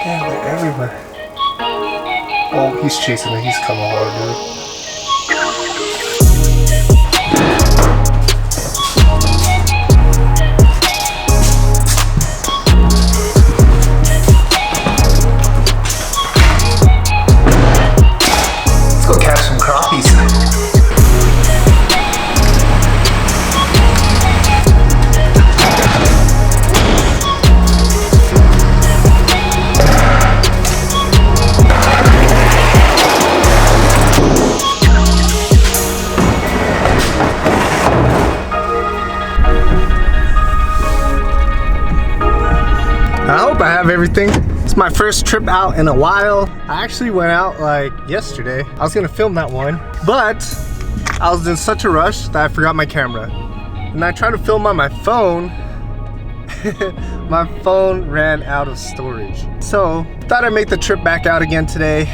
Man, they're everywhere. Oh, he's chasing it. He's coming hard, dude. Let's go catch some crappies. I hope I have everything. It's my first trip out in a while. I actually went out like yesterday. I was gonna film that one, but I was in such a rush that I forgot my camera. And I tried to film on my phone. My phone ran out of storage. So thought I'd make the trip back out again today.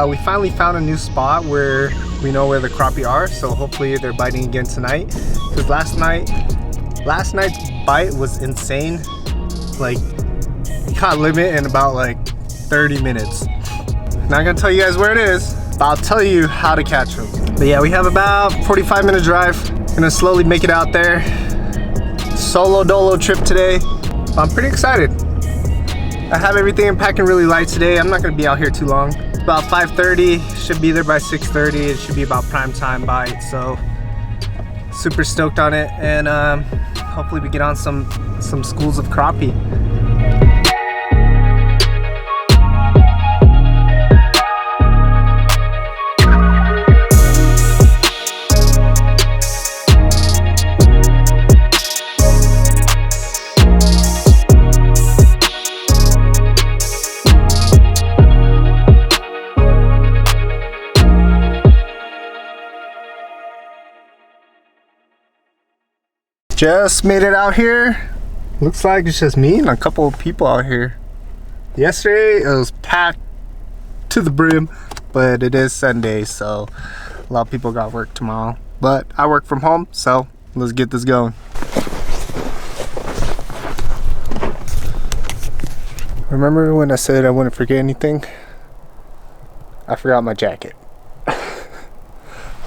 We finally found a new spot where we know where the crappie are. So hopefully they're biting again tonight. Because last night's bite was insane. Like, caught limit in about like 30 minutes. Not gonna tell you guys where it is, but I'll tell you how to catch them. But yeah, we have about 45-minute drive. Gonna slowly make it out there. Solo dolo trip today. But I'm pretty excited. I have everything. I'm packing really light today. I'm not gonna be out here too long. About 5:30, should be there by 6:30. It should be about prime time bite. So super stoked on it, and hopefully we get on some schools of crappie. Just made it out here. Looks like it's just me and a couple of people out here. Yesterday it was packed to the brim, but it is Sunday, so a lot of people got work tomorrow. But I work from home, so let's get this going. Remember when I said I wouldn't forget anything? I forgot my jacket.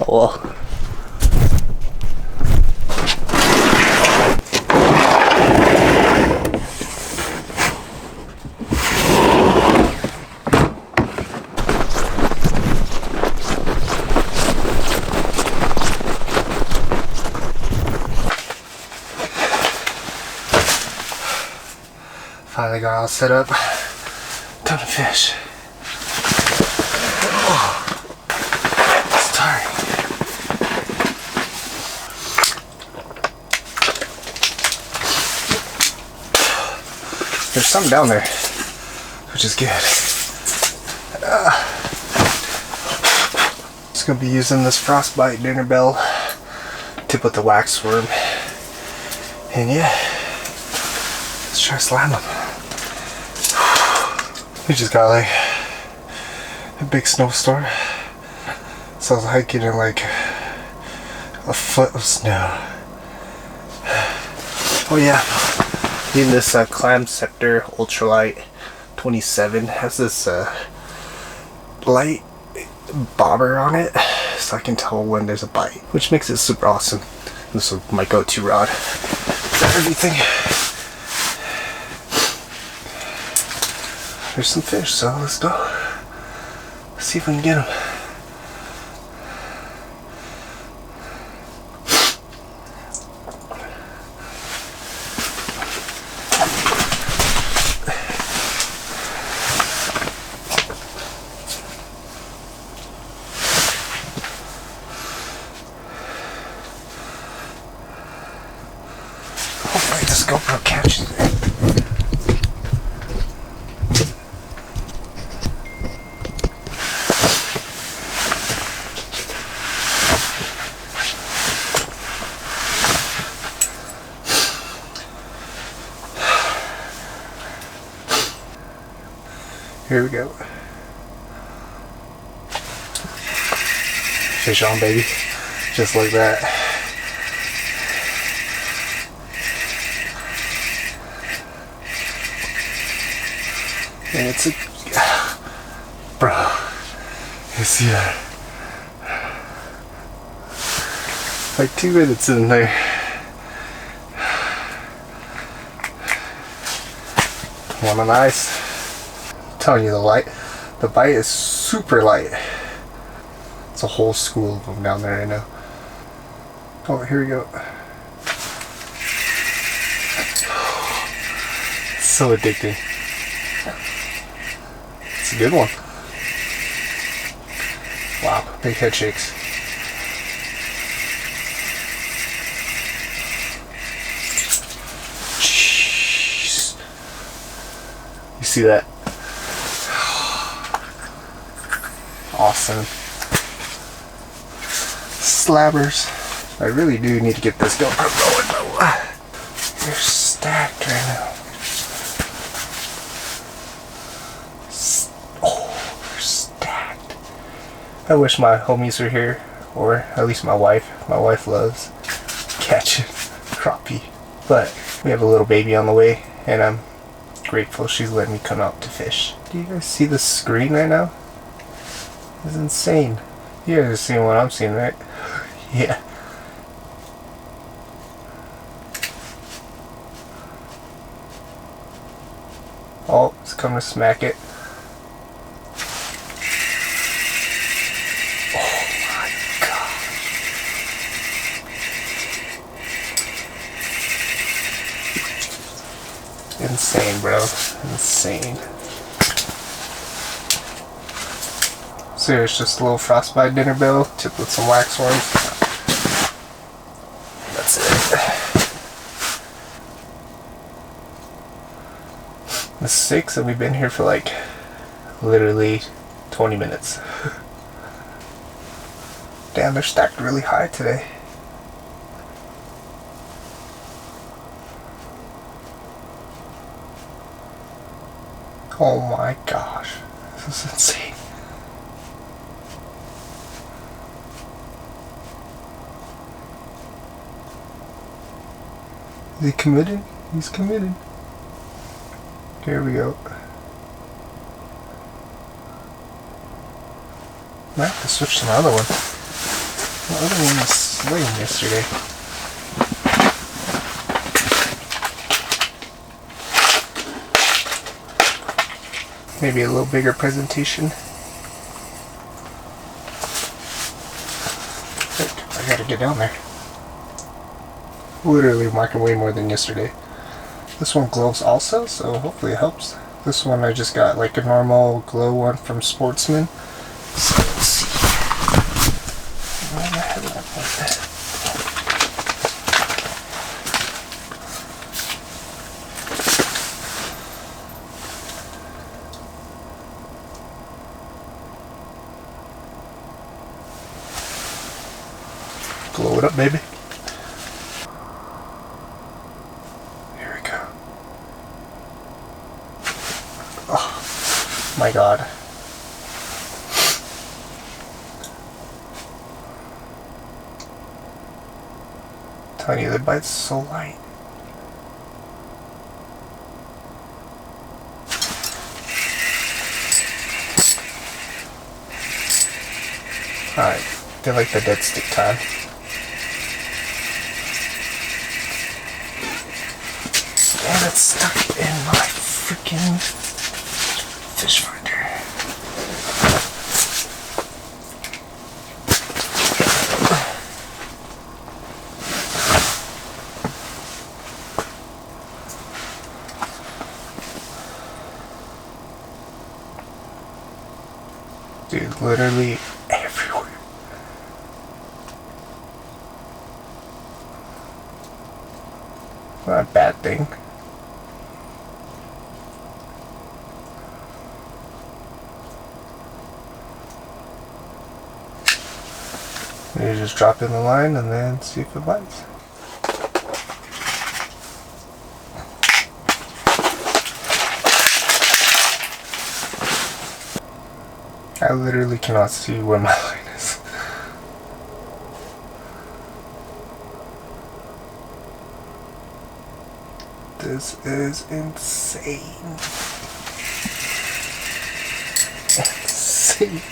Oh well. Finally got all set up. Ton of fish. Oh, it's tiring. There's some down there, which is good. Just gonna be using this Frostbite dinner bell to put the wax worm. And yeah, let's try to slam them. We just got like a big snowstorm, so I was hiking in like a foot of snow. Oh yeah, in this Clam Scepter Ultralight 27 has this light bobber on it, so I can tell when there's a bite, which makes it super awesome. This is my go-to rod for everything. There's some fish, so let's go. Let's see if we can get them. Hopefully this GoPro catches it. Here we go. Fish on, baby. Just like that. And it's Bro, you see that? Like 2 minutes in there. One on ice. I'm telling you, the bite is super light. It's a whole school of them down there right now. Oh, here we go. It's so addicting. It's a good one. Wow, big head shakes. Jeez. You see that? Awesome. Slabbers. I really do need to get this going. You're stacked right now. Oh, you're stacked. I wish my homies were here, or at least my wife. My wife loves catching crappie. But we have a little baby on the way, and I'm grateful she's letting me come out to fish. Do you guys see the screen right now? It's insane. You guys are seeing what I'm seeing, right? Yeah. Oh, it's coming to smack it. Oh my god. Insane, bro. Insane. So here's just a little frostbite dinner bill, tipped with some waxworms. That's it. The 6, and we've been here for like literally 20 minutes. Damn, they're stacked really high today. Oh my gosh, this is insane. Is he committed? He's committed. Here we go. I have to switch to my other one. The other one was slaying yesterday. Maybe a little bigger presentation. I gotta get down there. Literally marking way more than yesterday. This one glows also, so hopefully it helps. This one I just got like a normal glow one from Sportsman. So let's see. Why am I having that like that? Blow it up, baby. My god. I'm telling you, the bite's so light. Alright, they're like the dead stick time. Damn, it's stuck in my freaking fish finder. Dude, literally everywhere. Not a bad thing. You just drop in the line and then see if it bites. I literally cannot see where my line is. This is insane. See.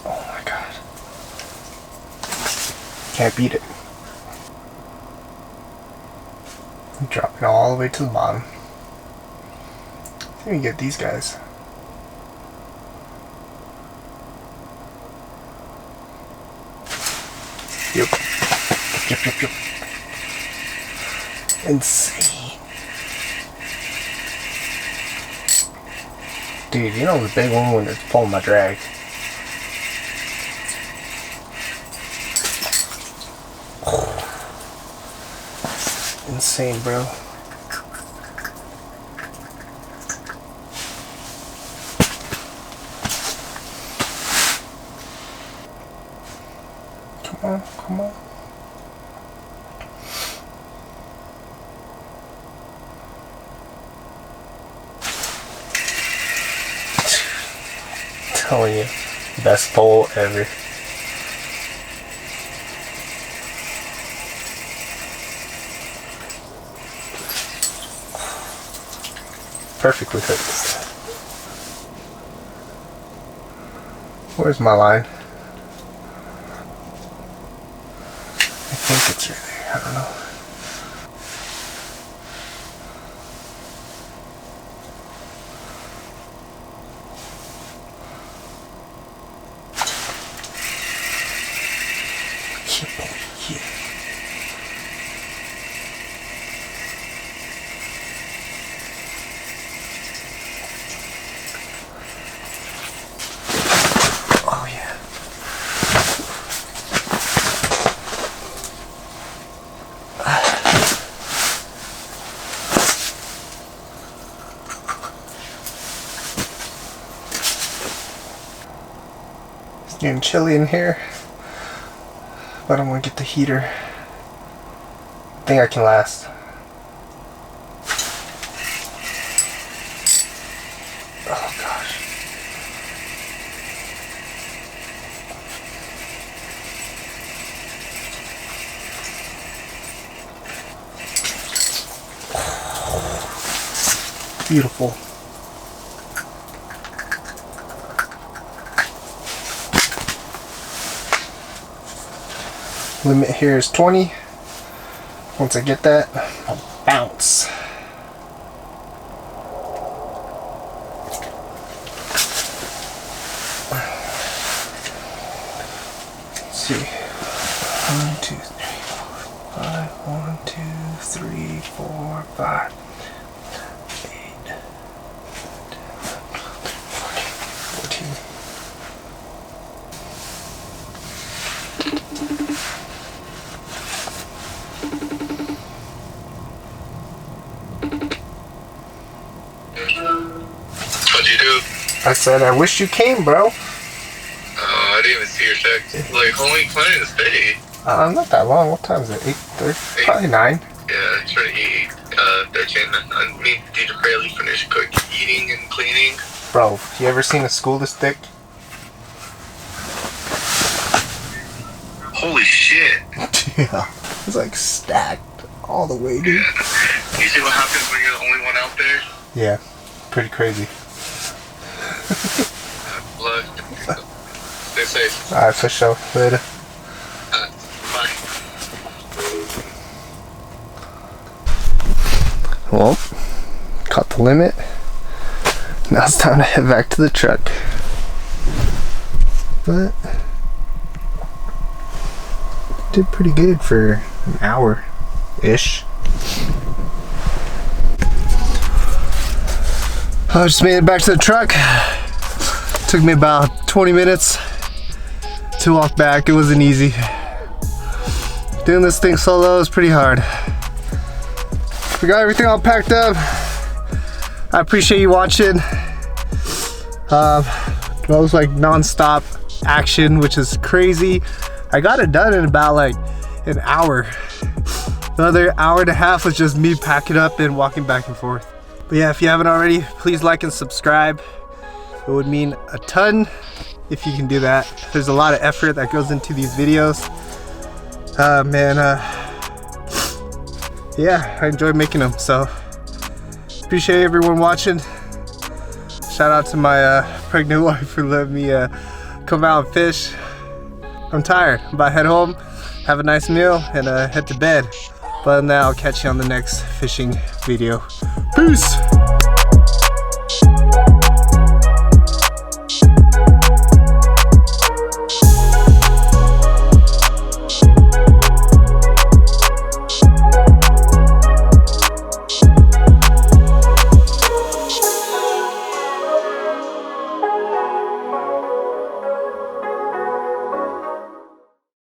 Oh my god. Can't beat it. Drop it all the way to the bottom. Let me get these guys. Yep. Yep. Insane. Dude, you know the big one when it's pulling my drag. Insane, bro. Come on. Telling you, best pole ever. Perfectly hooked. Where's my line? I think it's right there. I don't know. Oh yeah. It's getting chilly in here, but I'm gonna get the heater. I think I can last. Oh gosh. Beautiful. Limit here is 20. Once I get that, I'll bounce. Let's see. 1, 2, 3, 4, 5. 1, 2, 3, 4, 5. 8, 14. What'd you do? I said, I wish you came, bro. Oh, I didn't even see your text. Like, how long are you planning to stay? Not that long. What time is it? 8:30? Probably 9. Yeah, it's trying to eat 13. I mean, did you barely finish eating and cleaning? Bro, you ever seen a school this thick? Holy shit. Yeah. It's like stacked all the way, dude. You see what happens when you're the only one out there? Yeah. Pretty crazy. Look. Stay safe. Alright, for sure. Later. Bye. Well, caught the limit. Now it's time to head back to the truck. But did pretty good for an hour-ish. I just made it back to the truck. Took me about 20 minutes to walk back. It wasn't easy. Doing this thing solo is pretty hard. We got everything all packed up. I appreciate you watching. That was like non-stop action, which is crazy. I got it done in about like an hour. The other hour and a half was just me packing up and walking back and forth. But yeah, if you haven't already, please like and subscribe. It would mean a ton. if you can do that. There's a lot of effort that goes into these videos. Yeah, I enjoy making them, so appreciate everyone watching. Shout out to my pregnant wife for letting me come out and fish. I'm tired. I'm about to head home, have a nice meal, and head to bed. But now I'll catch you on the next fishing video. Peace!